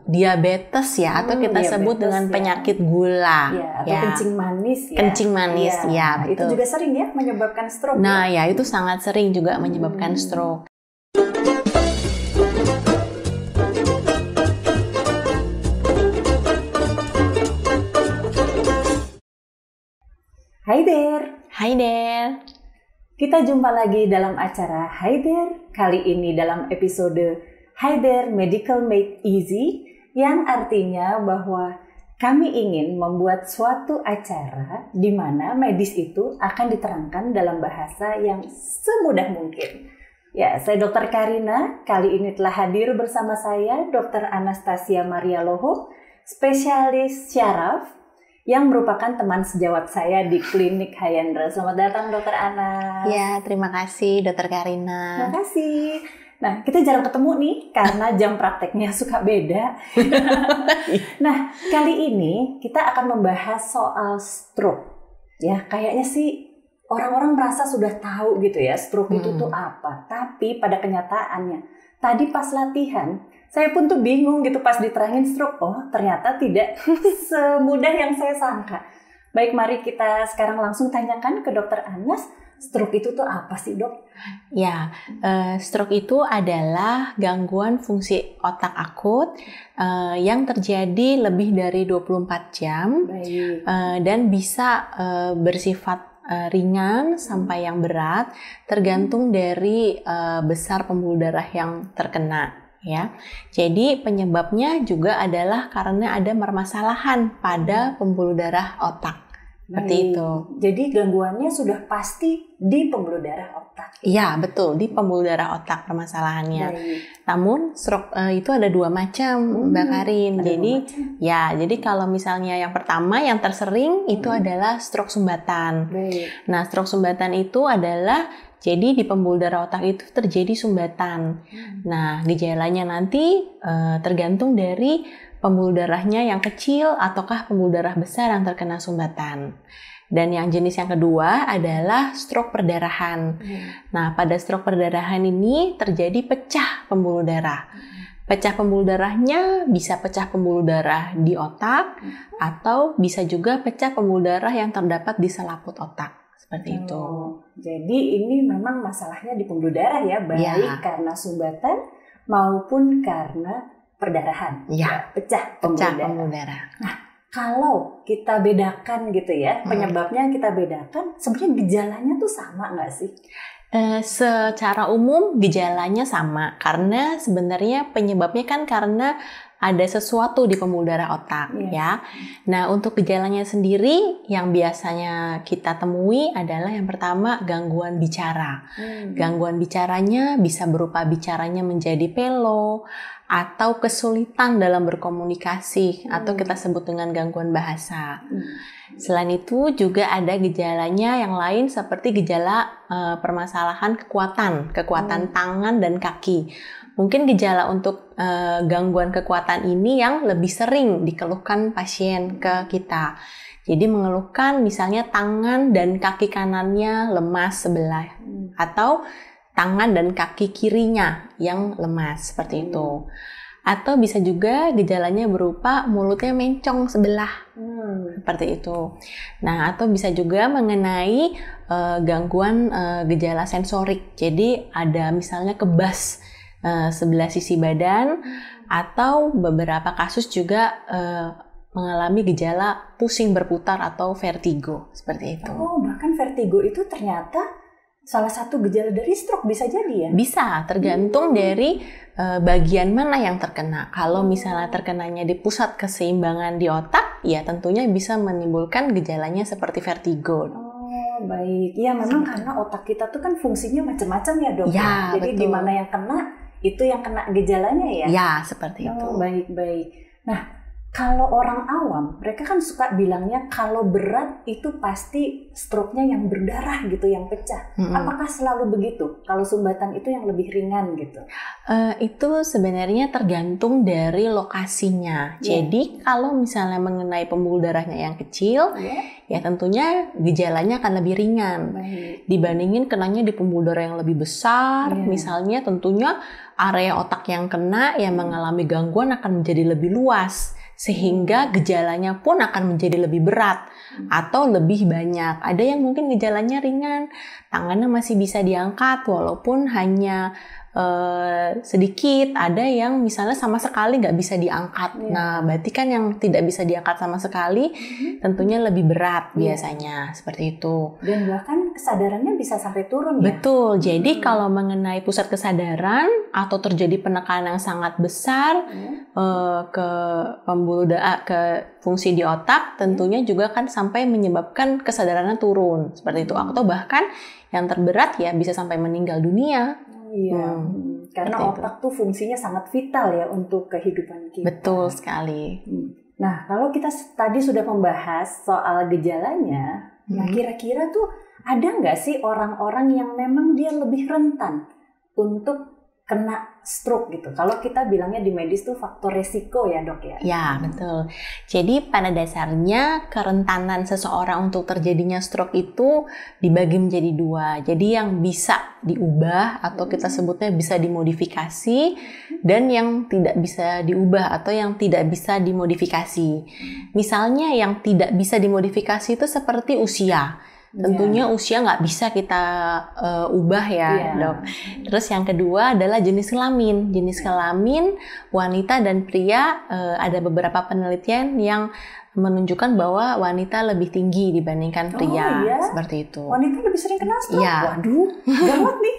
diabetes ya, atau kita sebut dengan penyakit gula atau kencing manis ya. Kencing manis ya, betul. Itu juga sering ya menyebabkan stroke. Nah ya, itu sangat sering juga menyebabkan stroke. Hai there. Hai there. Kita jumpa lagi dalam acara Hai there. Kali ini dalam episode Hai there Medical Made Easy, yang artinya bahwa kami ingin membuat suatu acara di mana medis itu akan diterangkan dalam bahasa yang semudah mungkin. Ya, saya Dr. Karina. Kali ini telah hadir bersama saya Dr. Anastasia Maria Loho, spesialis syaraf, yang merupakan teman sejawat saya di Klinik Hyendra. Selamat datang Dr. Anas. Ya, terima kasih Dr. Karina. Terima kasih. Nah, kita jarang ketemu nih karena jam prakteknya suka beda. Nah, kali ini kita akan membahas soal stroke. Ya, kayaknya sih orang-orang merasa sudah tahu gitu ya, stroke itu tuh apa. Tapi pada kenyataannya, tadi pas latihan, saya pun tuh bingung gitu pas diterangin stroke. Oh, ternyata tidak semudah yang saya sangka. Baik, mari kita sekarang langsung tanyakan ke Dr. Anas. Stroke itu tuh apa sih, Dok? Ya, stroke itu adalah gangguan fungsi otak akut yang terjadi lebih dari 24 jam. Dan bisa bersifat ringan sampai yang berat, tergantung dari besar pembuluh darah yang terkena. Ya, jadi penyebabnya juga adalah karena ada permasalahan pada pembuluh darah otak. Seperti itu. Jadi gangguannya sudah pasti di pembuluh darah otak. Iya, betul, di pembuluh darah otak permasalahannya. Namun stroke itu ada dua macam, Mbak Karin. Jadi kalau misalnya yang pertama yang tersering itu adalah stroke sumbatan. Nah, stroke sumbatan itu adalah jadi di pembuluh darah otak itu terjadi sumbatan. Nah, gejalanya nanti tergantung dari pembuluh darahnya yang kecil ataukah pembuluh darah besar yang terkena sumbatan. Dan yang jenis yang kedua adalah stroke perdarahan. Nah, pada stroke perdarahan ini terjadi pecah pembuluh darah. Pecah pembuluh darahnya bisa pecah pembuluh darah di otak atau bisa juga pecah pembuluh darah yang terdapat di selaput otak. Seperti itu. Jadi ini memang masalahnya di pembuluh darah ya, baik karena sumbatan maupun karena perdarahan, pecah pembuluh darah. Nah, kalau kita bedakan gitu ya, penyebabnya kita bedakan, sebenarnya gejalanya tuh sama nggak sih? Secara umum gejalanya sama, karena sebenarnya penyebabnya kan karena ada sesuatu di pembuluh darah otak, ya. Nah, untuk gejalanya sendiri yang biasanya kita temui adalah yang pertama gangguan bicara. Gangguan bicaranya bisa berupa bicaranya menjadi pelo, atau kesulitan dalam berkomunikasi, atau kita sebut dengan gangguan bahasa. Selain itu juga ada gejalanya yang lain seperti gejala permasalahan kekuatan tangan dan kaki. Mungkin gejala untuk gangguan kekuatan ini yang lebih sering dikeluhkan pasien ke kita. Jadi mengeluhkan misalnya tangan dan kaki kanannya lemas sebelah, atau tangan dan kaki kirinya yang lemas, seperti itu. Atau bisa juga gejalanya berupa mulutnya mencong sebelah, seperti itu. Nah, atau bisa juga mengenai gangguan gejala sensorik. Jadi ada misalnya kebas sebelah sisi badan, atau beberapa kasus juga mengalami gejala pusing berputar atau vertigo, seperti itu. Oh, bahkan vertigo itu ternyata salah satu gejala dari stroke, bisa jadi ya? Bisa, tergantung dari bagian mana yang terkena. Kalau misalnya terkenanya di pusat keseimbangan di otak, ya tentunya bisa menimbulkan gejalanya seperti vertigo. Oh, baik. Ya, memang karena otak kita tuh kan fungsinya macam-macam ya, Dok. Ya, jadi betul. di mana yang kena, itu yang kena gejalanya ya? Ya, seperti itu. Baik-baik. Nah, kalau orang awam, mereka kan suka bilangnya kalau berat itu pasti stroke-nya yang berdarah gitu, yang pecah. Apakah selalu begitu? Kalau sumbatan itu yang lebih ringan gitu? Itu sebenarnya tergantung dari lokasinya. Jadi kalau misalnya mengenai pembuluh darahnya yang kecil, ya tentunya gejalanya akan lebih ringan. Dibandingin kenanya di pembuluh darah yang lebih besar, misalnya tentunya area otak yang kena yang mengalami gangguan akan menjadi lebih luas. Sehingga gejalanya pun akan menjadi lebih berat atau lebih banyak. Ada yang mungkin gejalanya ringan, tangannya masih bisa diangkat walaupun hanya sedikit. Ada yang misalnya sama sekali nggak bisa diangkat. Nah, berarti kan yang tidak bisa diangkat sama sekali tentunya lebih berat biasanya, seperti itu. Dan bahkan kesadarannya bisa sampai turun ya? Betul, jadi kalau mengenai pusat kesadaran atau terjadi penekanan yang sangat besar ke pembuluh darah, ke fungsi di otak, tentunya juga kan sampai menyebabkan kesadarannya turun, seperti itu. Atau bahkan yang terberat ya bisa sampai meninggal dunia. Iya, karena otak tuh fungsinya sangat vital ya untuk kehidupan kita. Betul sekali. Nah, kalau kita tadi sudah membahas soal gejalanya, nah kira-kira tuh ada nggak sih orang-orang yang memang dia lebih rentan untuk kena stroke gitu? Kalau kita bilangnya di medis tuh faktor resiko ya dok ya? Ya, betul. Jadi pada dasarnya kerentanan seseorang untuk terjadinya stroke itu dibagi menjadi dua. Jadi yang bisa diubah atau kita sebutnya bisa dimodifikasi, dan yang tidak bisa diubah atau yang tidak bisa dimodifikasi. Misalnya yang tidak bisa dimodifikasi itu seperti usia. Tentunya usia nggak bisa kita ubah ya dok. Terus yang kedua adalah jenis kelamin. Jenis kelamin wanita dan pria, ada beberapa penelitian yang menunjukkan bahwa wanita lebih tinggi dibandingkan pria. Seperti itu. Wanita lebih sering kena stroke? Waduh, gawat nih.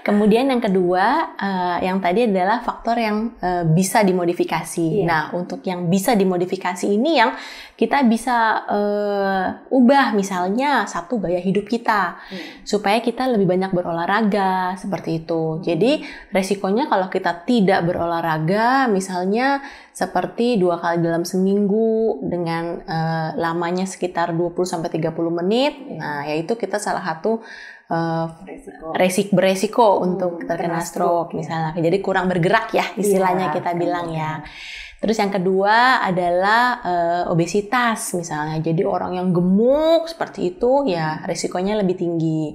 Kemudian yang kedua, yang tadi adalah faktor yang bisa dimodifikasi. Nah, untuk yang bisa dimodifikasi ini yang kita bisa ubah, misalnya satu gaya hidup kita, supaya kita lebih banyak berolahraga, seperti itu. Jadi resikonya kalau kita tidak berolahraga, misalnya seperti 2 kali dalam seminggu dengan lamanya sekitar 20-30 menit, nah yaitu kita salah satu beresiko untuk terkena stroke misalnya. Jadi kurang bergerak ya istilahnya kita bilang ya. Terus yang kedua adalah obesitas misalnya. Jadi orang yang gemuk seperti itu ya resikonya lebih tinggi.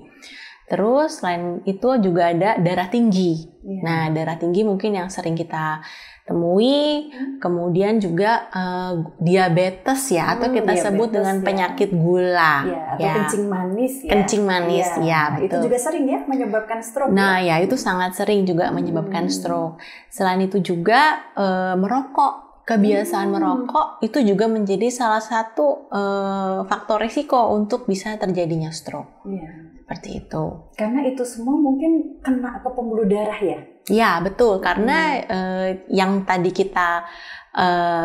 Terus selain itu juga ada darah tinggi. Nah, darah tinggi mungkin yang sering kita temui, kemudian juga diabetes ya, atau kita sebut dengan penyakit gula, atau kencing manis ya. Kencing manis ya, betul. Itu juga sering ya menyebabkan stroke. Nah ya itu sangat sering juga menyebabkan stroke. Selain itu juga merokok, kebiasaan merokok itu juga menjadi salah satu faktor risiko untuk bisa terjadinya stroke. Seperti itu. Karena itu semua mungkin kena ke pembuluh darah ya? Ya, betul. Karena yang tadi kita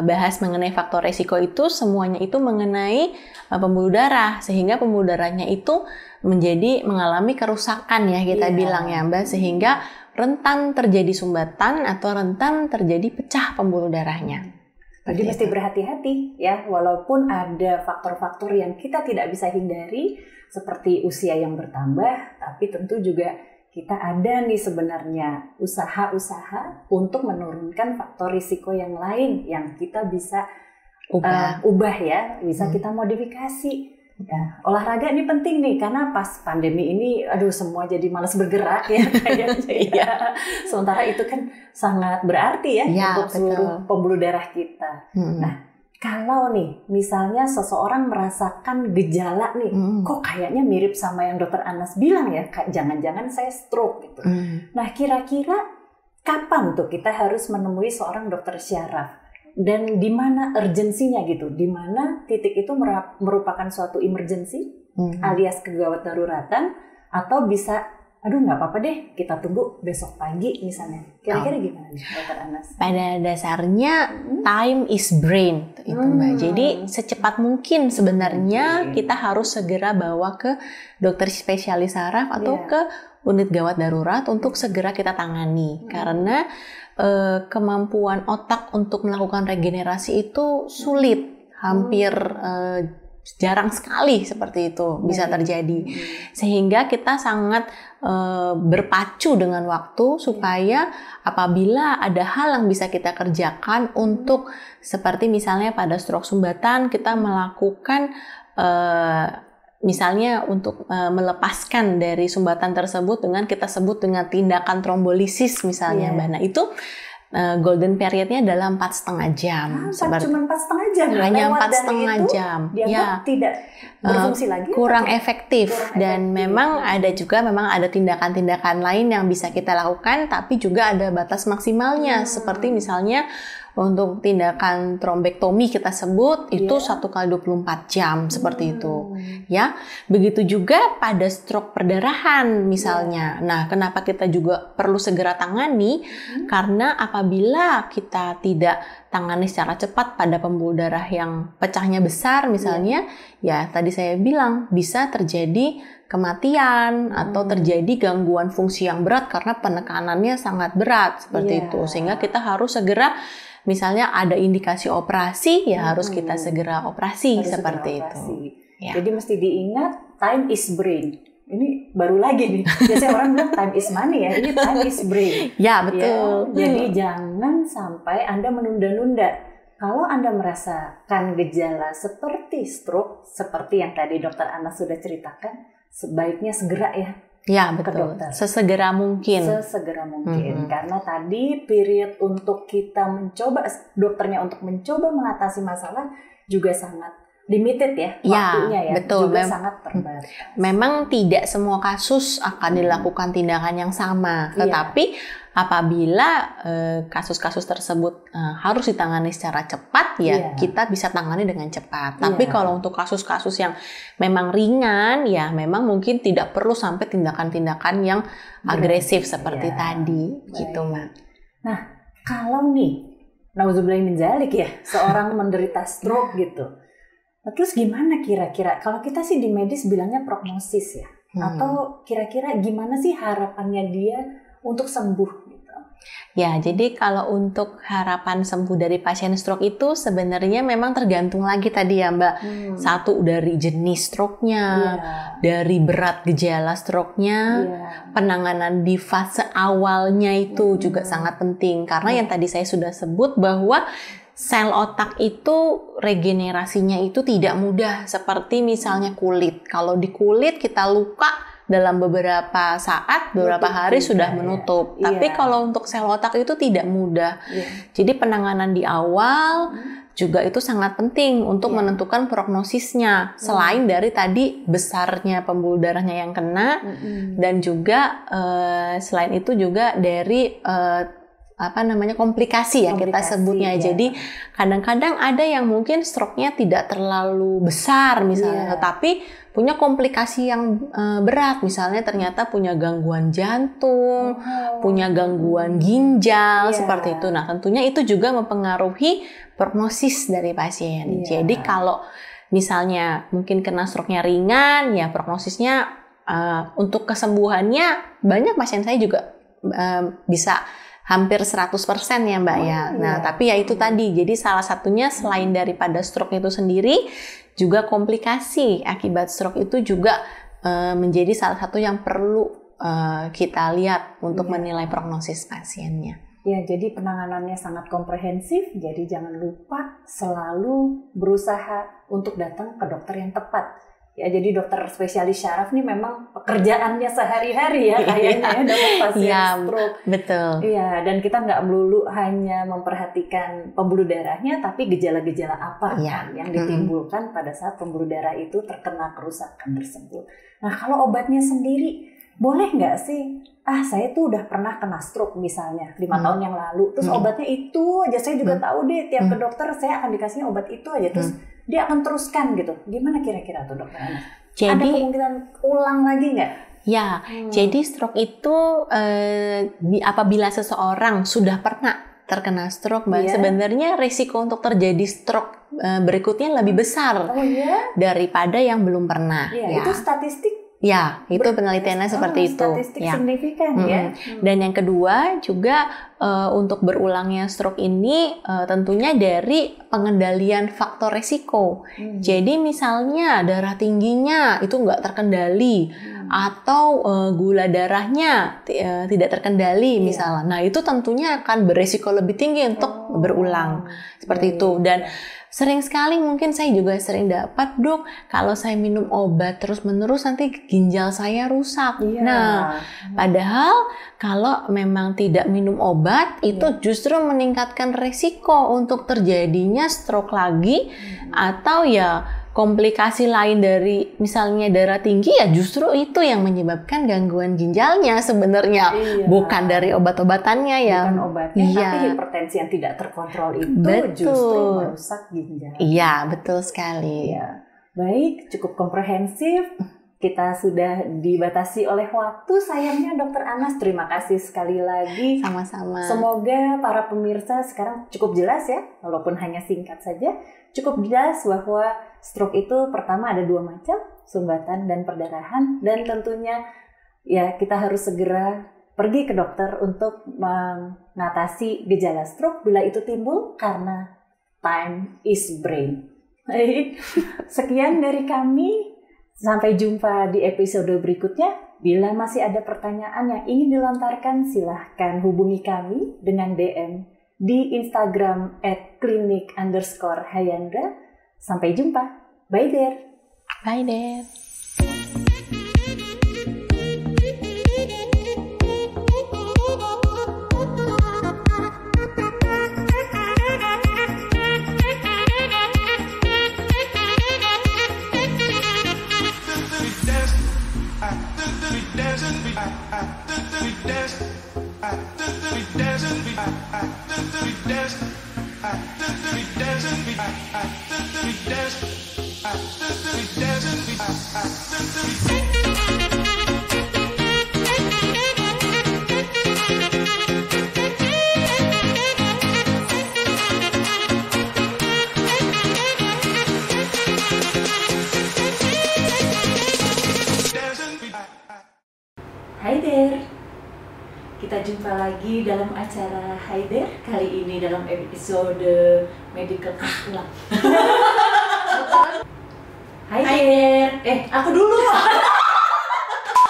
bahas mengenai faktor resiko itu semuanya itu mengenai pembuluh darah. Sehingga pembuluh darahnya itu mengalami kerusakan ya kita bilang ya Mbak. Sehingga rentan terjadi sumbatan atau rentan terjadi pecah pembuluh darahnya. Jadi mesti berhati-hati ya, walaupun ada faktor-faktor yang kita tidak bisa hindari seperti usia yang bertambah, tapi tentu juga kita ada nih sebenarnya usaha-usaha untuk menurunkan faktor risiko yang lain yang kita bisa ubah ya, bisa kita modifikasi. Ya, olahraga ini penting nih karena pas pandemi ini, aduh semua jadi malas bergerak ya kayaknya. Sementara itu kan sangat berarti ya untuk seluruh pembuluh darah kita. Nah, kalau nih misalnya seseorang merasakan gejala nih, kok kayaknya mirip sama yang dokter Anas bilang ya, jangan-jangan saya stroke gitu. Nah, kira-kira kapan tuh kita harus menemui seorang dokter syaraf? Dan di mana urgensinya gitu, di mana titik itu merupakan suatu emergency alias kegawat daruratan, atau bisa, aduh nggak apa-apa deh, kita tunggu besok pagi misalnya. Kira-kira gimana nih, Dokter Anas? Pada dasarnya time is brain, itu Mbak. Jadi secepat mungkin sebenarnya kita harus segera bawa ke dokter spesialis saraf atau ke unit gawat darurat untuk segera kita tangani. Karena kemampuan otak untuk melakukan regenerasi itu sulit, hampir jarang sekali seperti itu bisa terjadi. Sehingga kita sangat berpacu dengan waktu supaya apabila ada hal yang bisa kita kerjakan untuk seperti misalnya pada stroke sumbatan kita melakukan misalnya untuk melepaskan dari sumbatan tersebut dengan kita sebut dengan tindakan trombolisis misalnya, Mbak. Nah itu golden periodnya dalam 4,5 jam. Cuma 4,5 jam. Hanya 4,5 jam. Ya, tidak berfungsi lagi. Kurang efektif. Dan memang ada tindakan-tindakan lain yang bisa kita lakukan, tapi juga ada batas maksimalnya. Seperti misalnya untuk tindakan trombektomi kita sebut itu 1 kali 24 jam seperti itu. Ya, begitu juga pada stroke perdarahan misalnya. Nah, kenapa kita juga perlu segera tangani? Karena apabila kita tidak tangani secara cepat pada pembuluh darah yang pecahnya besar misalnya, ya tadi saya bilang bisa terjadi kematian atau terjadi gangguan fungsi yang berat karena penekanannya sangat berat seperti itu. Sehingga kita harus segera, misalnya ada indikasi operasi, ya harus kita segera operasi seperti itu. Ya. Jadi mesti diingat, time is brain. Ini baru lagi nih. Biasanya orang bilang time is money ya. Ini time is brain. Ya, betul. Ya, jadi jangan sampai Anda menunda-nunda. Kalau Anda merasakan gejala seperti stroke, seperti yang tadi Dokter Ana sudah ceritakan, sebaiknya segera ya. Ya, betul. Sesegera mungkin. Sesegera mungkin. Karena tadi period untuk kita mencoba, dokternya untuk mencoba mengatasi masalah juga sangat limited ya waktunya ya. Betul. Juga sangat terbatas. Memang tidak semua kasus akan dilakukan tindakan yang sama. Tetapi apabila kasus-kasus tersebut harus ditangani secara cepat, ya kita bisa tangani dengan cepat. Tapi kalau untuk kasus-kasus yang memang ringan, ya memang mungkin tidak perlu sampai tindakan-tindakan yang agresif seperti tadi, gitu Mbak. Nah, kalau nih, nauzubillah min dzalik ya, seorang menderita stroke gitu. Terus gimana kira-kira? Kalau kita sih di medis bilangnya prognosis ya, atau kira-kira gimana sih harapannya dia untuk sembuh? Ya, jadi kalau untuk harapan sembuh dari pasien stroke itu sebenarnya memang tergantung lagi tadi ya Mbak. Satu dari jenis stroke-nya, dari berat gejala stroke-nya, penanganan di fase awalnya itu juga sangat penting. Karena yang tadi saya sudah sebut bahwa sel otak itu regenerasinya itu tidak mudah. Seperti misalnya kulit. Kalau di kulit kita luka, dalam beberapa saat, beberapa hari sudah menutup. Tapi kalau untuk sel otak itu tidak mudah. Jadi penanganan di awal juga itu sangat penting untuk menentukan prognosisnya. Selain dari tadi besarnya pembuluh darahnya yang kena, dan juga selain itu juga dari komplikasi ya kita sebutnya. Jadi kadang-kadang ada yang mungkin stroke-nya tidak terlalu besar misalnya, tetapi punya komplikasi yang berat, misalnya ternyata punya gangguan jantung, punya gangguan ginjal seperti itu. Nah, tentunya itu juga mempengaruhi prognosis dari pasien. Jadi kalau misalnya mungkin kena stroke-nya ringan, ya prognosisnya untuk kesembuhannya banyak pasien saya juga bisa hampir 100% ya Mbak ya. Nah, tapi ya itu tadi. Jadi salah satunya selain daripada stroke itu sendiri, juga komplikasi akibat stroke itu juga menjadi salah satu yang perlu kita lihat untuk menilai prognosis pasiennya. Ya, jadi penanganannya sangat komprehensif. Jadi jangan lupa selalu berusaha untuk datang ke dokter yang tepat. Ya, jadi dokter spesialis syaraf nih memang pekerjaannya sehari-hari ya kayaknya ya dapat pasien stroke. Betul. Iya, dan kita nggak melulu hanya memperhatikan pembuluh darahnya, tapi gejala-gejala apa kan yang ditimbulkan pada saat pembuluh darah itu terkena kerusakan tersebut. Nah, kalau obatnya sendiri, boleh nggak sih? Saya tuh udah pernah kena stroke misalnya 5 tahun yang lalu, terus obatnya itu aja, saya juga tahu deh tiap ke dokter saya akan dikasihnya obat itu aja, terus dia akan teruskan gitu. Gimana kira-kira tuh Dokter Ana? Jadi, ada kemungkinan ulang lagi nggak? Ya, jadi stroke itu apabila seseorang sudah pernah terkena stroke, Mbak, sebenarnya risiko untuk terjadi stroke berikutnya lebih besar daripada yang belum pernah. Itu statistik Ya, itu penelitiannya seperti itu. Statistik ya. signifikan ya. Dan yang kedua juga untuk berulangnya stroke ini tentunya dari pengendalian faktor resiko. Jadi misalnya darah tingginya itu nggak terkendali atau gula darahnya tidak terkendali misalnya. Nah itu tentunya akan beresiko lebih tinggi untuk berulang seperti itu. Dan sering sekali mungkin saya juga sering dapat, Dok, kalau saya minum obat terus-menerus nanti ginjal saya rusak. Nah, padahal kalau memang tidak minum obat itu justru meningkatkan resiko untuk terjadinya stroke lagi atau ya komplikasi lain dari misalnya darah tinggi, ya justru itu yang menyebabkan gangguan ginjalnya sebenarnya, bukan dari obat-obatannya ya. Bukan obatnya, tapi hipertensi yang tidak terkontrol itu justru merusak ginjal. Iya, betul sekali. Ya. Baik, cukup komprehensif. Kita sudah dibatasi oleh waktu. Sayangnya Dokter Anas, terima kasih sekali lagi. Sama-sama. Semoga para pemirsa sekarang cukup jelas ya, walaupun hanya singkat saja. Cukup jelas bahwa stroke itu pertama ada 2 macam, sumbatan dan perdarahan. Dan tentunya ya kita harus segera pergi ke dokter untuk mengatasi gejala stroke bila itu timbul karena time is brain. Baik, sekian dari kami. Sampai jumpa di episode berikutnya. Bila masih ada pertanyaan yang ingin dilontarkan, silahkan hubungi kami dengan DM di Instagram @klinik_Hayandra. Sampai jumpa. Bye there. Bye there. Hai there, kita jumpa lagi dalam acara Hai there. Kali ini dalam episode medical ulang. Hai there, aku dulu.